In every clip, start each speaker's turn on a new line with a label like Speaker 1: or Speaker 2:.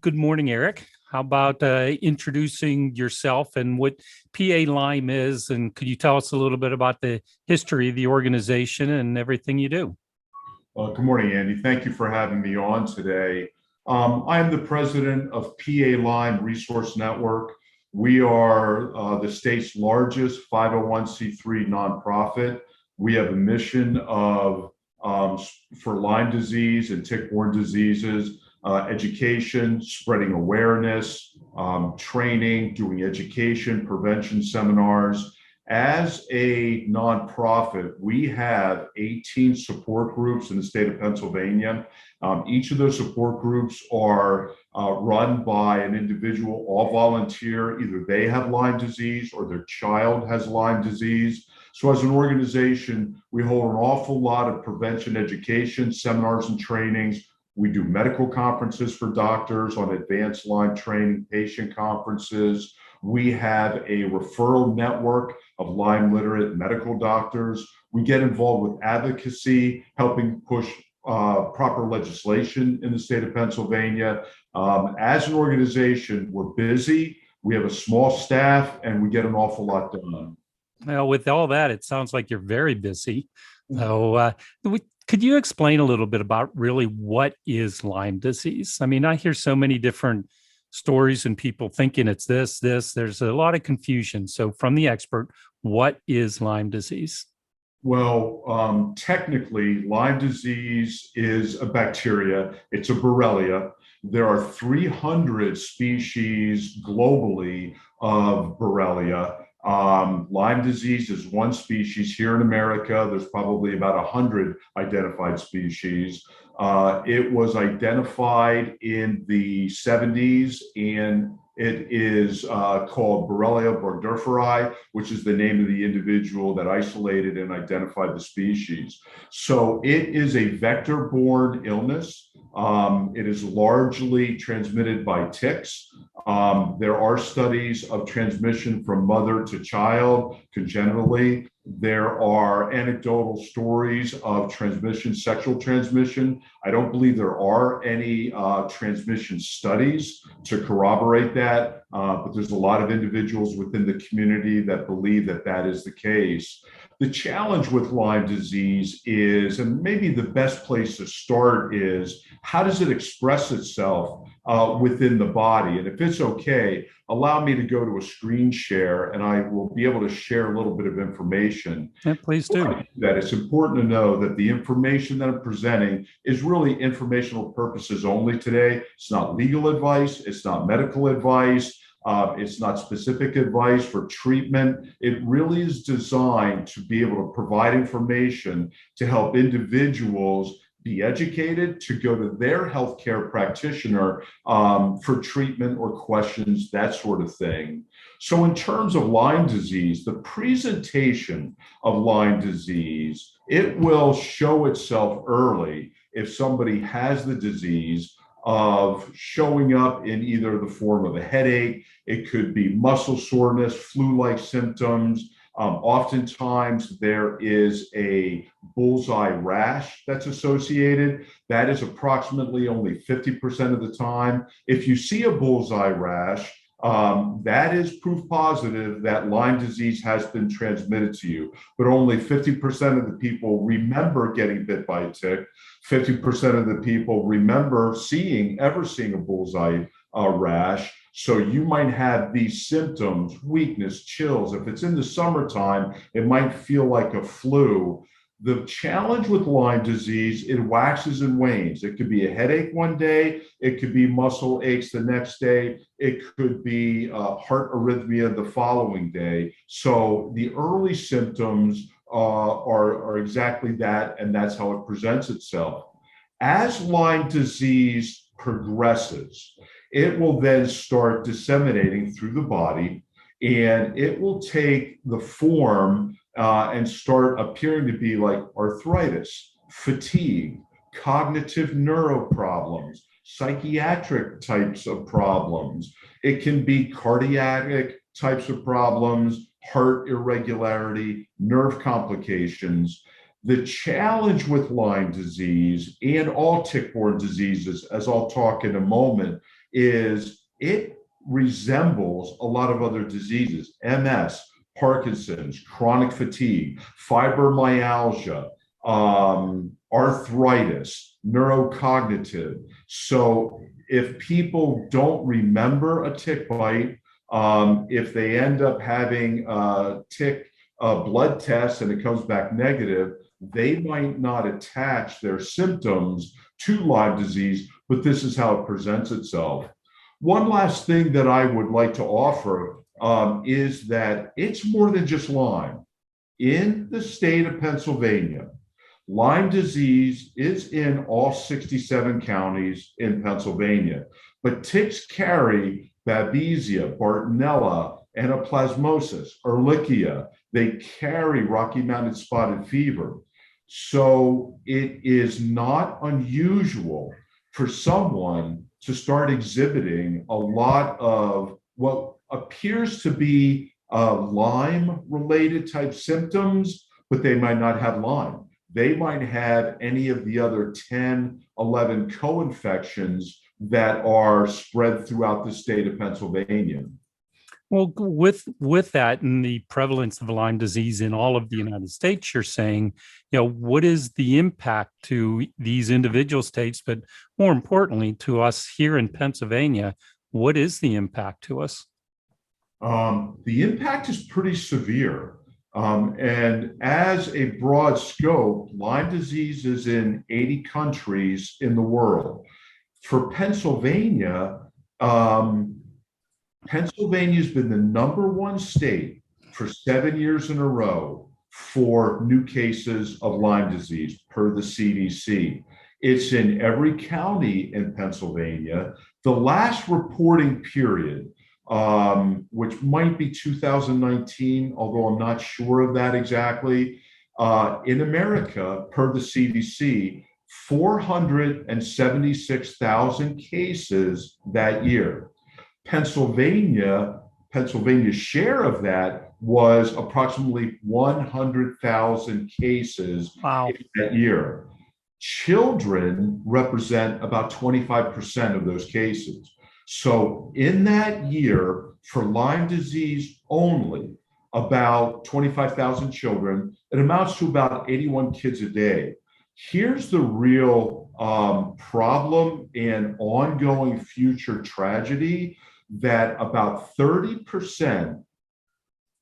Speaker 1: Good morning, Eric. How about introducing yourself and what PA Lyme is? And could you tell us a little bit about the history of the organization and everything you do?
Speaker 2: Good morning, Andy. Thank you for having me on today. I am the president of PA Lyme Resource Network. We are the state's largest 501c3 nonprofit. We have a mission of for Lyme disease and tick-borne diseases, education, spreading awareness, training, doing education, prevention seminars. As a nonprofit, we have 18 support groups in the state of Pennsylvania. Each of those support groups are run by an individual, all volunteer. Either they have Lyme disease or their child has Lyme disease. So as an organization, we hold an awful lot of prevention education, seminars and trainings. We do medical conferences for doctors on advanced Lyme training, patient conferences. We have a referral network of Lyme literate medical doctors. We get involved with advocacy, helping push proper legislation in the state of Pennsylvania. As an organization, we're busy. We have a small staff and we get an awful lot done.
Speaker 1: Well, with all that, it sounds like you're very busy. So, could you explain a little bit about really what is Lyme disease? I mean, I hear so many different stories and people thinking it's this. There's a lot of confusion. So, from the expert, what is Lyme disease?
Speaker 2: Well, technically, Lyme disease is a bacteria. It's a Borrelia. There are 300 species globally of Borrelia. Lyme disease is one species. Here in America, there's probably about 100 identified species. It was identified in the 70s, and it is called Borrelia burgdorferi, which is the name of the individual that isolated and identified the species. So it is a vector-borne illness. It is largely transmitted by ticks. There are studies of transmission from mother to child congenitally. There are anecdotal stories of transmission, sexual transmission. I don't believe there are any transmission studies to corroborate that, but there's a lot of individuals within the community that believe that that is the case. The challenge with Lyme disease is, and maybe the best place to start is, how does it express itself within the body? And if it's okay, allow me to go to a screen share and I will be able to share a little bit of information.
Speaker 1: Yeah, please do.
Speaker 2: That it's important to know that the information that I'm presenting is really informational purposes only today. It's not legal advice. It's not medical advice. It's not specific advice for treatment. It really is designed to be able to provide information to help individuals be educated, to go to their healthcare practitioner for treatment or questions, that sort of thing. So in terms of Lyme disease, the presentation of Lyme disease, it will show itself early if somebody has the disease of showing up in either the form of a headache, it could be muscle soreness, flu-like symptoms. Oftentimes there is a bullseye rash that's associated. That is approximately only 50% of the time. If you see a bullseye rash, that is proof positive that Lyme disease has been transmitted to you, but only 50% of the people remember getting bit by a tick. 50% of the people remember ever seeing a bullseye rash. So you might have these symptoms, weakness, chills. If it's in the summertime, it might feel like a flu. The challenge with Lyme disease, it waxes and wanes. It could be a headache one day. It could be muscle aches the next day. It could be heart arrhythmia the following day. So the early symptoms are exactly that, and that's how it presents itself. As Lyme disease progresses, it will then start disseminating through the body, and it will take the form and start appearing to be like arthritis, fatigue, cognitive neuro problems, psychiatric types of problems. It can be cardiac types of problems, heart irregularity, nerve complications. The challenge with Lyme disease and all tick-borne diseases, as I'll talk in a moment, is it resembles a lot of other diseases: MS, Parkinson's, chronic fatigue, fibromyalgia, arthritis, neurocognitive. So if people don't remember a tick bite, if they end up having a tick blood test and it comes back negative, they might not attach their symptoms to Lyme disease, but this is how it presents itself. One last thing that I would like to offer is that it's more than just Lyme. In the state of Pennsylvania, Lyme disease is in all 67 counties in Pennsylvania, but ticks carry Babesia, Bartonella, Anaplasmosis, Ehrlichia. They carry Rocky Mountain spotted fever. So it is not unusual for someone to start exhibiting a lot of what appears to be Lyme-related type symptoms, but they might not have Lyme. They might have any of the other 10, 11 co-infections that are spread throughout the state of Pennsylvania.
Speaker 1: Well, with that and the prevalence of Lyme disease in all of the United States, you're saying, what is the impact to these individual states, but more importantly to us here in Pennsylvania? What is the impact to us?
Speaker 2: The impact is pretty severe. And as a broad scope, Lyme disease is in 80 countries in the world. For Pennsylvania, Pennsylvania's been the #1 state for 7 years in a row for new cases of Lyme disease, per the CDC. It's in every county in Pennsylvania. The last reporting period, which might be 2019, although I'm not sure of that exactly, in America, per the CDC, 476,000 cases that year. Pennsylvania's share of that was approximately 100,000 cases that year. Children represent about 25% of those cases. So in that year, for Lyme disease only, about 25,000 children, it amounts to about 81 kids a day. Here's the real problem and ongoing future tragedy, that about 30%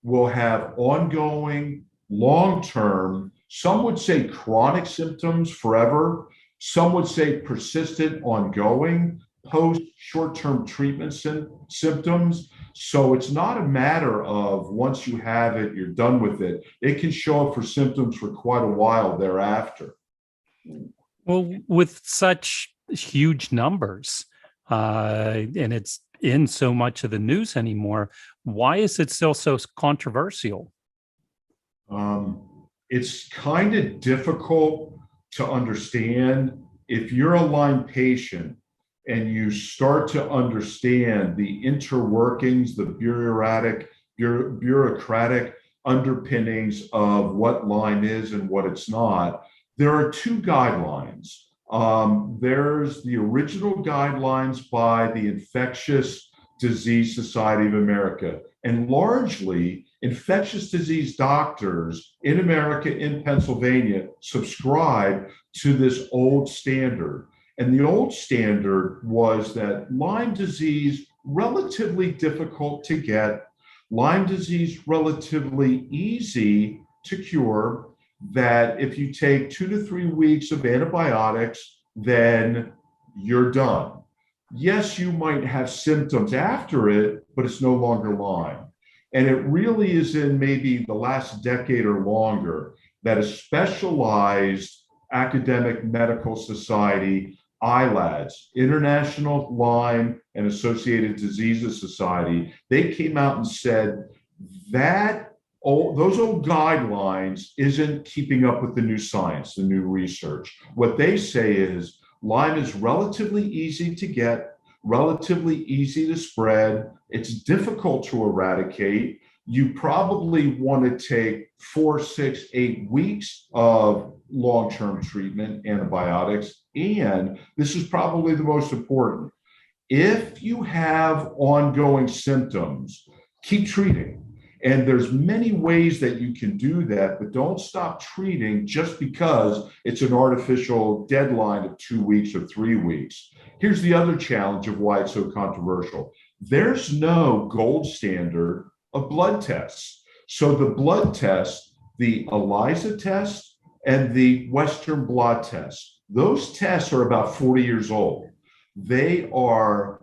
Speaker 2: will have ongoing, long-term, some would say chronic symptoms forever, some would say persistent, ongoing, post short-term treatment symptoms. So it's not a matter of once you have it, you're done with it. It can show up for symptoms for quite a while thereafter.
Speaker 1: Well, with such huge numbers, and it's in so much of the news anymore, why is it still so controversial?
Speaker 2: It's kind of difficult to understand. If you're a Lyme patient and you start to understand the interworkings, the bureaucratic underpinnings of what Lyme is and what it's not, there are two guidelines. There's the original guidelines by the Infectious Disease Society of America, and largely infectious disease doctors in America, in Pennsylvania, subscribe to this old standard. And the old standard was that Lyme disease, relatively difficult to get, Lyme disease, relatively easy to cure, that if you take 2 to 3 weeks of antibiotics, then you're done. Yes, you might have symptoms after it, but it's no longer Lyme. And it really is in maybe the last decade or longer that a specialized academic medical society, ILADS, International Lyme and Associated Diseases Society, they came out and said that those old guidelines isn't keeping up with the new science, the new research. What they say is Lyme is relatively easy to get, relatively easy to spread. It's difficult to eradicate. You probably want to take 4, 6, 8 weeks of long-term treatment, antibiotics. And this is probably the most important. If you have ongoing symptoms, keep treating. And there's many ways that you can do that, but don't stop treating just because it's an artificial deadline of 2 weeks or 3 weeks. Here's the other challenge of why it's so controversial. There's no gold standard of blood tests. So the blood tests, the ELISA test and the Western blot test, those tests are about 40 years old. They are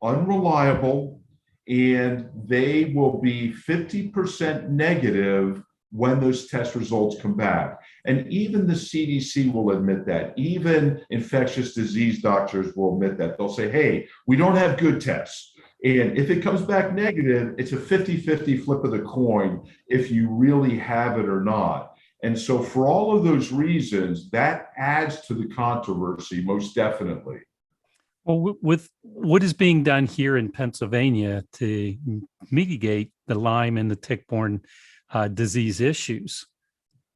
Speaker 2: unreliable, and they will be 50% negative when those test results come back. And even the CDC will admit that. Even infectious disease doctors will admit that. They'll say, hey, we don't have good tests. And if it comes back negative, it's a 50-50 flip of the coin if you really have it or not. And so for all of those reasons, that adds to the controversy, most definitely.
Speaker 1: Well, with what is being done here in Pennsylvania to mitigate the Lyme and the tick-borne disease issues?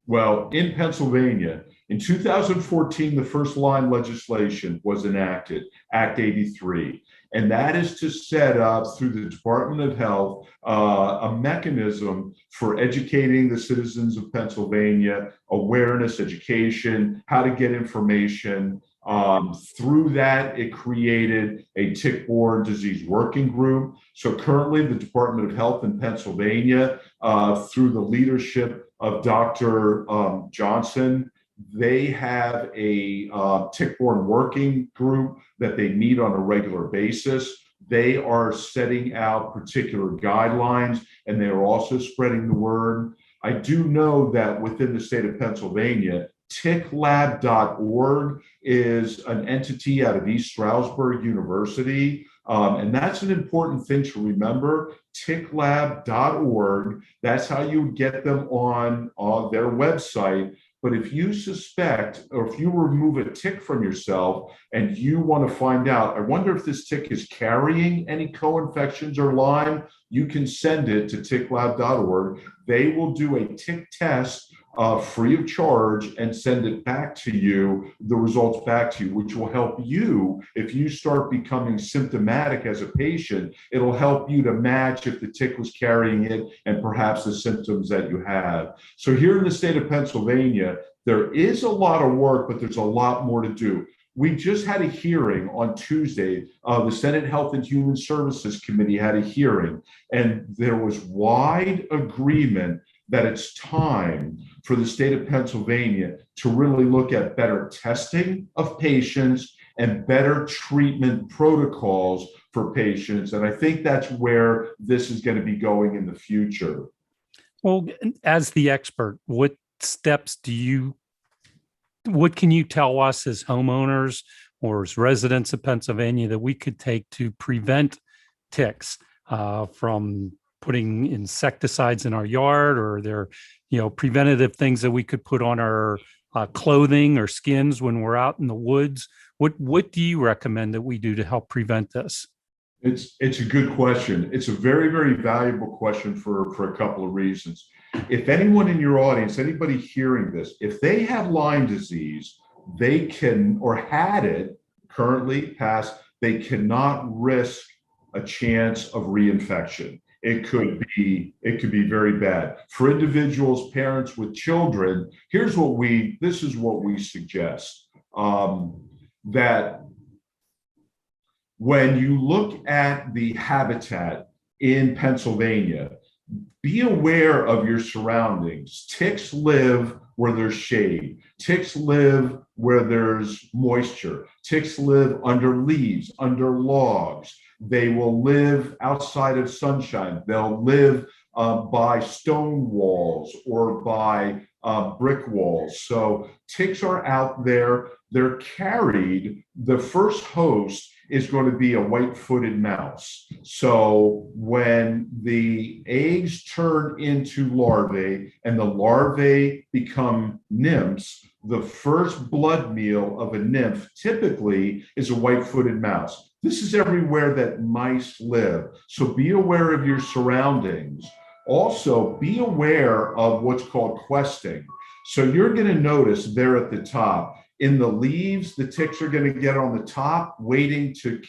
Speaker 2: Well, in Pennsylvania, in 2014, the first Lyme legislation was enacted, Act 83. And that is to set up through the Department of Health a mechanism for educating the citizens of Pennsylvania, awareness, education, how to get information. Through that, it created a tick-borne disease working group. So currently, the Department of Health in Pennsylvania, through the leadership of Dr. Johnson, they have a tick-borne working group that they meet on a regular basis. They are setting out particular guidelines, and they are also spreading the word. I do know that within the state of Pennsylvania, ticklab.org is an entity out of East Stroudsburg University. And that's an important thing to remember, ticklab.org. That's how you get them on their website. But if you suspect, or if you remove a tick from yourself and you want to find out, I wonder if this tick is carrying any co-infections or Lyme, you can send it to ticklab.org. They will do a tick test free of charge and send it back to you, the results back to you, which will help you if you start becoming symptomatic as a patient. It'll help you to match if the tick was carrying it and perhaps the symptoms that you have. So here in the state of Pennsylvania, there is a lot of work, but there's a lot more to do. We just had a hearing on Tuesday. The Senate Health and Human Services Committee had a hearing, and there was wide agreement that it's time for the state of Pennsylvania to really look at better testing of patients and better treatment protocols for patients. And I think that's where this is going to be going in the future.
Speaker 1: Well, as the expert, what can you tell us as homeowners or as residents of Pennsylvania that we could take to prevent ticks from putting insecticides in our yard, or there, preventative things that we could put on our clothing or skins when we're out in the woods? What do you recommend that we do to help prevent this?
Speaker 2: It's a good question. It's a very, very valuable question for a couple of reasons. If anyone in your audience, anybody hearing this, if they have Lyme disease, they can, or had it currently passed, they cannot risk a chance of reinfection. It could be very bad. For individuals, parents with children, this is what we suggest, that when you look at the habitat in Pennsylvania, be aware of your surroundings. Ticks live where there's shade. Ticks live where there's moisture. Ticks live under leaves, under logs. They will live outside of sunshine. They'll live by stone walls or by brick walls. So ticks are out there. They're carried. The first host is going to be a white-footed mouse. So when the eggs turn into larvae and the larvae become nymphs, the first blood meal of a nymph typically is a white-footed mouse. This is everywhere that mice live. So be aware of your surroundings. Also, be aware of what's called questing. So you're going to notice there at the top, In the leaves, the ticks are going to get on the top, waiting to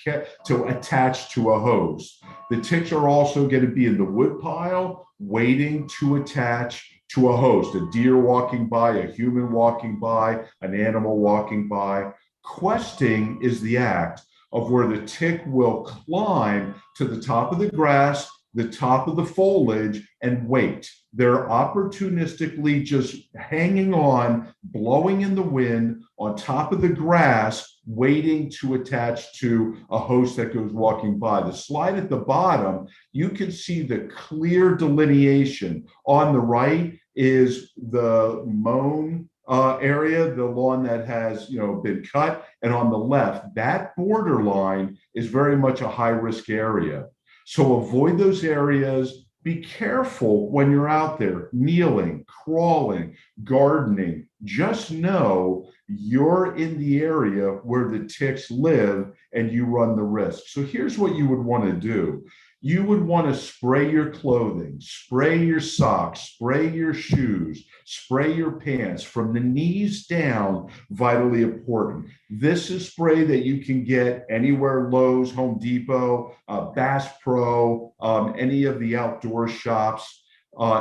Speaker 2: attach to a host. The ticks are also going to be in the wood pile, waiting to attach to a host, a deer walking by, a human walking by, an animal walking by. Questing is the act of where the tick will climb to the top of the grass, the top of the foliage, and wait. They're opportunistically just hanging on, blowing in the wind on top of the grass, waiting to attach to a host that goes walking by. The slide at the bottom, you can see the clear delineation. On the right is the mown area, the lawn that has been cut, and on the left, that borderline is very much a high-risk area. So avoid those areas. Be careful when you're out there kneeling, crawling, gardening. Just know you're in the area where the ticks live and you run the risk. So here's what you would want to do. You would want to spray your clothing, spray your socks, spray your shoes, spray your pants from the knees down, vitally important. This is spray that you can get anywhere, Lowe's, Home Depot, Bass Pro, any of the outdoor shops.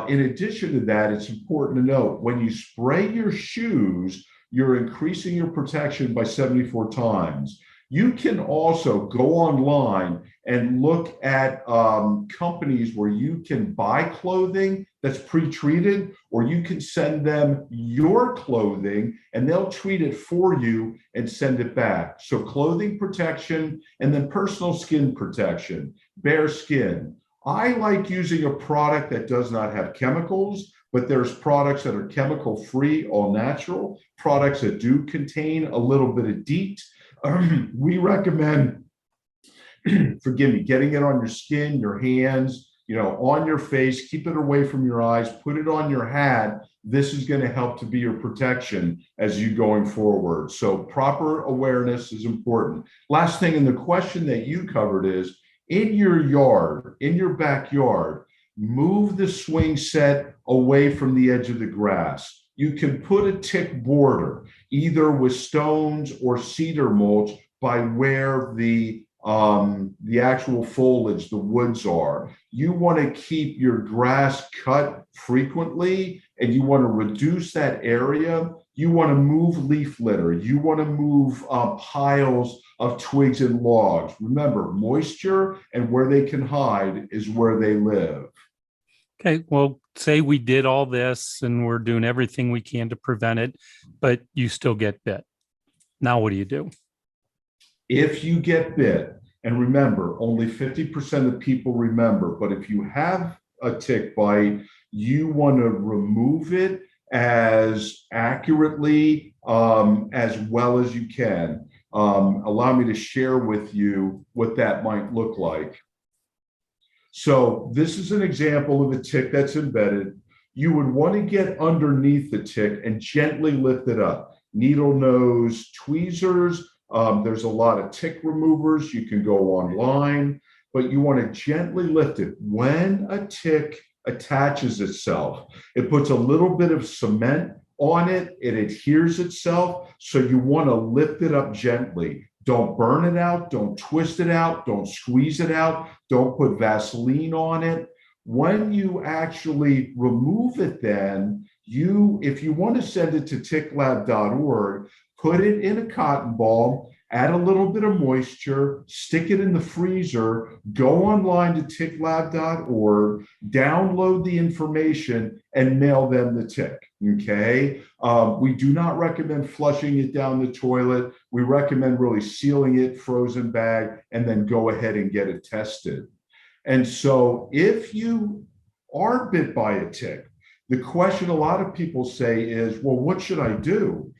Speaker 2: In addition to that, it's important to note when you spray your shoes, you're increasing your protection by 74 times. You can also go online and look at companies where you can buy clothing that's pre-treated, or you can send them your clothing and they'll treat it for you and send it back. So clothing protection and then personal skin protection, bare skin. I like using a product that does not have chemicals, but there's products that are chemical free, all natural, products that do contain a little bit of DEET. We recommend, forgive me, getting it on your skin, your hands, on your face, keep it away from your eyes, put it on your hat. This is going to help to be your protection as you going forward. So proper awareness is important. Last thing in the question that you covered is, in your yard, in your backyard, move the swing set away from the edge of the grass. You can put a tick border, either with stones or cedar mulch, by where the actual foliage, the woods are. You want to keep your grass cut frequently, and you want to reduce that area. You want to move leaf litter. You want to move piles of twigs and logs. Remember, moisture and where they can hide is where they live.
Speaker 1: Okay, well, say we did all this and we're doing everything we can to prevent it, but you still get bit. Now, what do you do?
Speaker 2: If you get bit, and remember, only 50% of people remember, but if you have a tick bite, you want to remove it as accurately, as well as you can. Allow me to share with you what that might look like. So this is an example of a tick that's embedded. You would want to get underneath the tick and gently lift it up. Needle nose tweezers. There's a lot of tick removers. You can go online, but you want to gently lift it. When a tick attaches itself, it puts a little bit of cement on it. It adheres itself. So you want to lift it up gently. Don't burn it out. Don't twist it out. Don't squeeze it out. Don't put Vaseline on it. When you actually remove it, then if you want to send it to ticklab.org, put it in a cotton ball, add a little bit of moisture, stick it in the freezer, go online to ticklab.org, download the information, and mail them the tick. Okay. We do not recommend flushing it down the toilet. We recommend really sealing it, frozen bag, and then go ahead and get it tested. And so if you are bit by a tick, the question a lot of people say is, well, what should I do?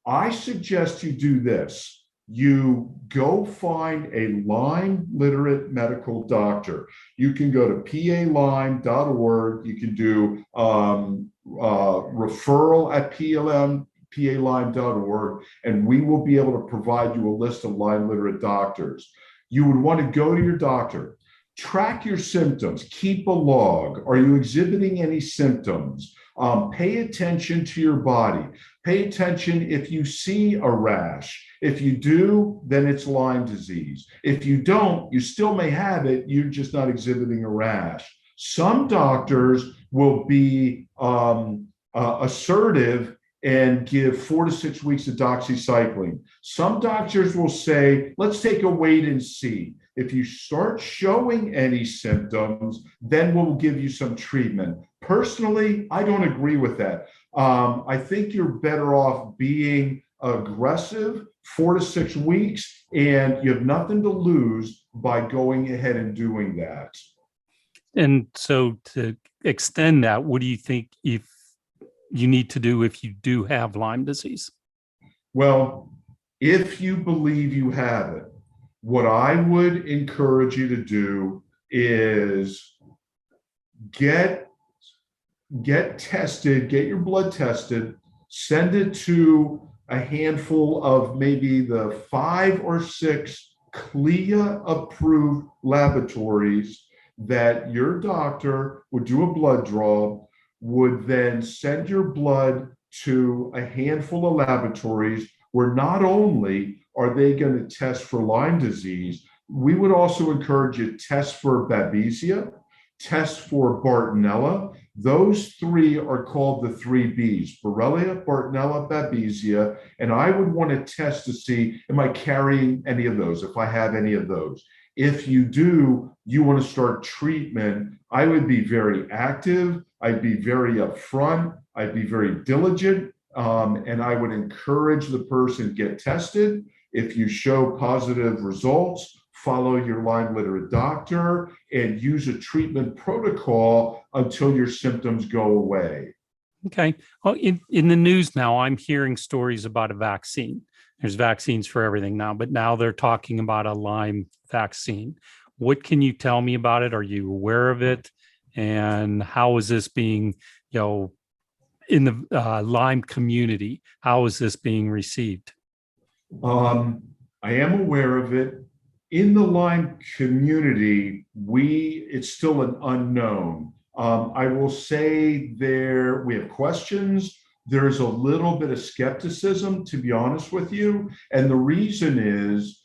Speaker 2: I suggest you do this. You go find a Lyme literate medical doctor. You can go to palyme.org. You can do referral at palyme.org, and we will be able to provide you a list of Lyme literate doctors. You would want to go to your doctor, track your symptoms, keep a log. Are you exhibiting any symptoms? Pay attention to your body. Pay attention if you see a rash. If you do, then it's Lyme disease. If you don't, you still may have it. You're just not exhibiting a rash. Some doctors will be assertive and give 4 to 6 weeks of doxycycline. Some doctors will say, let's take a wait and see. If you start showing any symptoms, then we'll give you some treatment. Personally, I don't agree with that. I think you're better off being aggressive 4 to 6 weeks, and you have nothing to lose by going ahead and doing that.
Speaker 1: And so to extend that, what do you think if you need to do if you do have Lyme disease?
Speaker 2: Well, if you believe you have it, what I would encourage you to do is get tested, get your blood tested, send it to a handful of maybe the 5 or 6 CLIA approved laboratories that your doctor would do a blood draw, would then send your blood to a handful of laboratories where not only are they going to test for Lyme disease, we would also encourage you to test for Babesia, test for Bartonella. Those 3 are called the 3 Bs, Borrelia, Bartonella, Babesia, and I would want to test to see, am I carrying any of those, if I have any of those. If you do, you want to start treatment, I would be very active, I'd be very upfront, I'd be very diligent, and I would encourage the person get tested. If you show positive results, follow your Lyme literate doctor and use a treatment protocol until your symptoms go away.
Speaker 1: Okay. Well, in the news now, I'm hearing stories about a vaccine. There's vaccines for everything now, but now they're talking about a Lyme vaccine. What can you tell me about it? Are you aware of it? And how is this being, in the Lyme community, how is this being received?
Speaker 2: I am aware of it. In the Lyme community, it's still an unknown. I will say we have questions. There's a little bit of skepticism, to be honest with you. And the reason is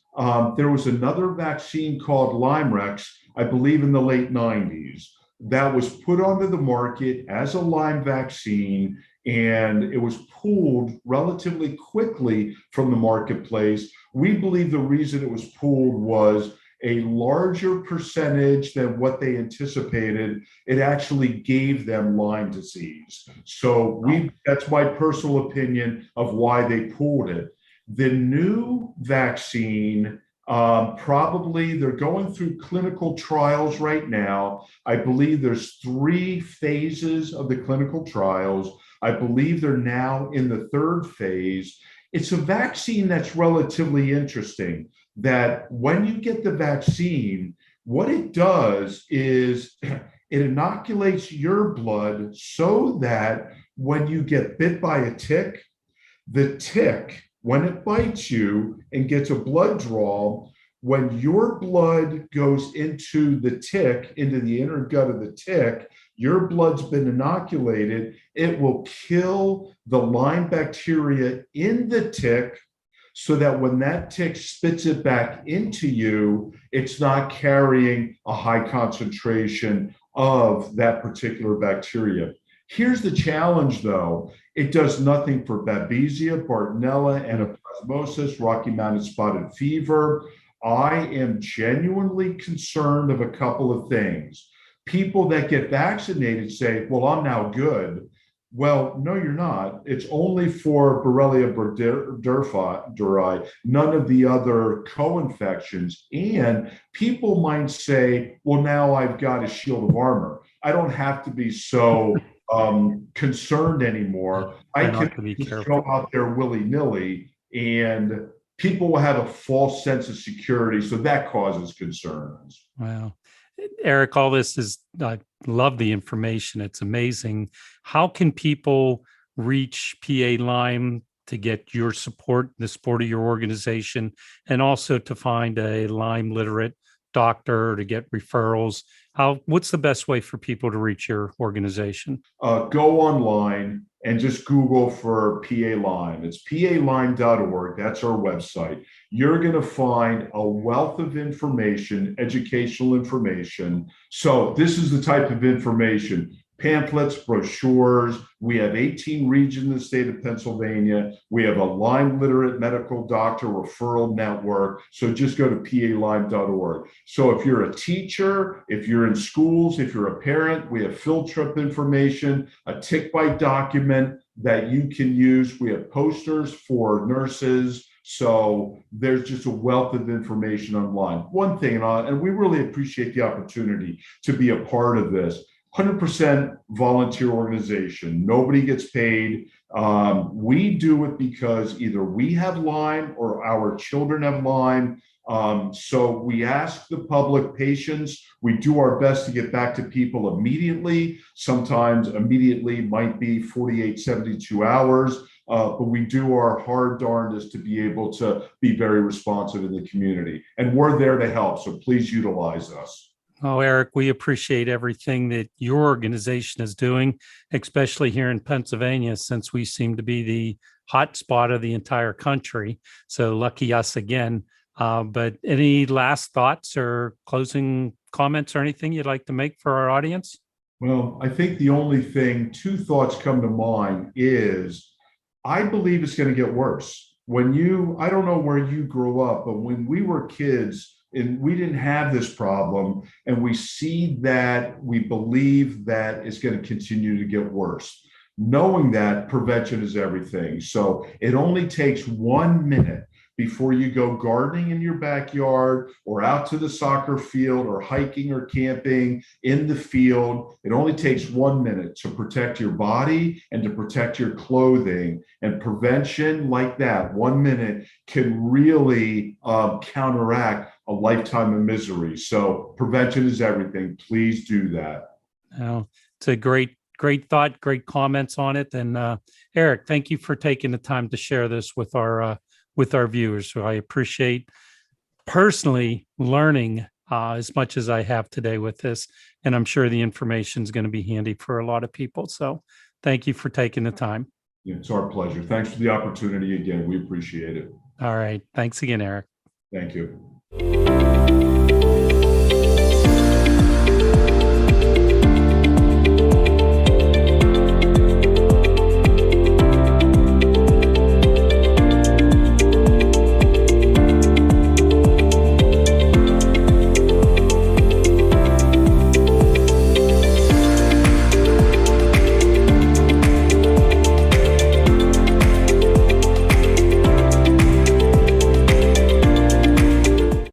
Speaker 2: there was another vaccine called LymeRix, I believe in the late 90s, that was put onto the market as a Lyme vaccine, and it was pulled relatively quickly from the marketplace. We believe the reason it was pulled was a larger percentage than what they anticipated. It actually gave them Lyme disease. So that's my personal opinion of why they pulled it. The new vaccine, probably they're going through clinical trials right now. I believe there's 3 phases of the clinical trials. I believe they're now in the 3rd phase. It's a vaccine that's relatively interesting, that when you get the vaccine, what it does is it inoculates your blood so that when you get bit by a tick, the tick, when it bites you and gets a blood draw, when your blood goes into the tick, into the inner gut of the tick, your blood's been inoculated, it will kill the Lyme bacteria in the tick so that when that tick spits it back into you, it's not carrying a high concentration of that particular bacteria. Here's the challenge, though. It does nothing for Babesia, Bartonella, Anaplasmosis, Rocky Mountain spotted fever. I am genuinely concerned of a couple of things. People that get vaccinated say, well, I'm now good. Well, no, you're not. It's only for Borrelia burgdorferi, none of the other co-infections. And people might say, well, now I've got a shield of armor. I don't have to be so concerned anymore. I can just go out there willy-nilly, and people will have a false sense of security. So that causes concerns.
Speaker 1: Wow. Eric, all this I love the information. It's amazing. How can people reach PA Lyme to get your support, the support of your organization, and also to find a Lyme literate doctor, to get referrals? What's the best way for people to reach your organization?
Speaker 2: Go online and just Google for PA Lyme. It's palyme.org. That's our website. You're going to find a wealth of information, educational information. So this is the type of information: pamphlets, brochures. We have 18 regions in the state of Pennsylvania. We have a Lyme literate medical doctor referral network. So just go to palyme.org. So if you're a teacher, if you're in schools, if you're a parent, we have field trip information, a tick bite document that you can use. We have posters for nurses. So there's just a wealth of information online. One thing, and we really appreciate the opportunity to be a part of this. 100% volunteer organization. Nobody gets paid. We do it because either we have Lyme or our children have Lyme. So we ask the public patience. We do our best to get back to people immediately. Sometimes immediately might be 48, 72 hours. But we do our hard darndest to be able to be very responsive in the community. And we're there to help. So please utilize us.
Speaker 1: Oh, Eric, we appreciate everything that your organization is doing, especially here in Pennsylvania, since we seem to be the hot spot of the entire country. So lucky us again. But any last thoughts or closing comments or anything you'd like to make for our audience?
Speaker 2: Well, I think the only thing, two thoughts come to mind is I believe it's going to get worse. I don't know where you grew up, but when we were kids, and we didn't have this problem, and we see that, we believe that it's going to continue to get worse. Knowing that, prevention is everything. So it only takes 1 minute before you go gardening in your backyard or out to the soccer field or hiking or camping in the field. It only takes 1 minute to protect your body and to protect your clothing. And prevention like that, 1 minute, can really counteract a lifetime of misery. So prevention is everything. Please do that.
Speaker 1: Oh, it's a great thought, great comments on it. And Eric, thank you for taking the time to share this with our viewers. So I appreciate personally learning as much as I have today with this. And I'm sure the information is going to be handy for a lot of people. So thank you for taking the time.
Speaker 2: Yeah, it's our pleasure. Thanks for the opportunity again. We appreciate it.
Speaker 1: All right. Thanks again, Eric.
Speaker 2: Thank you.